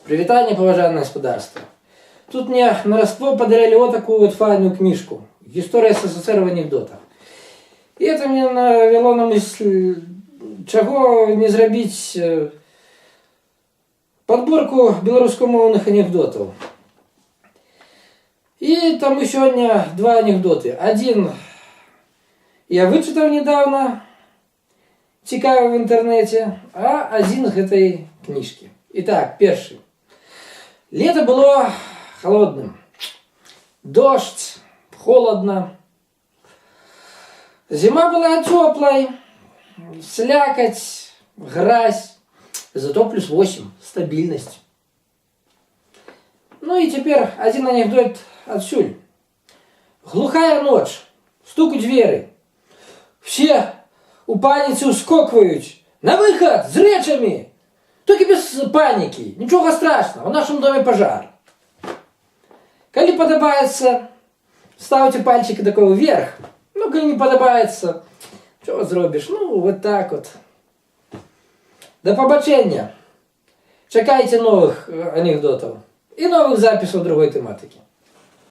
Привітання, поважане господарство. Тут мне на Рождество подарили вот такую вот файную книжку. История СССР в анекдотах. И это мне навело на мысль, чего не зробить подборку белорусскомовных анекдотов. И там еще сегодня два анекдоты. Один я вычитал недавно, цікавый в интернете, а один из этой книжки. Итак, первый. Лето было холодным. Дождь, холодно. Зима была теплой. Слякоть, грязь. Зато плюс 8. Стабильность. Ну и теперь один анекдот отсюль. Глухая ночь. Стук у двери. Все у паницы ускокивают. На выход с речами. Только без паники. Ничего страшного. В нашем доме пожар. Коли подобается, ставьте пальчики такого вверх. Ну, коли не подобается, что зробишь? Ну, вот так вот. До побачення. Чекайте новых анекдотов и новых записей другой тематики.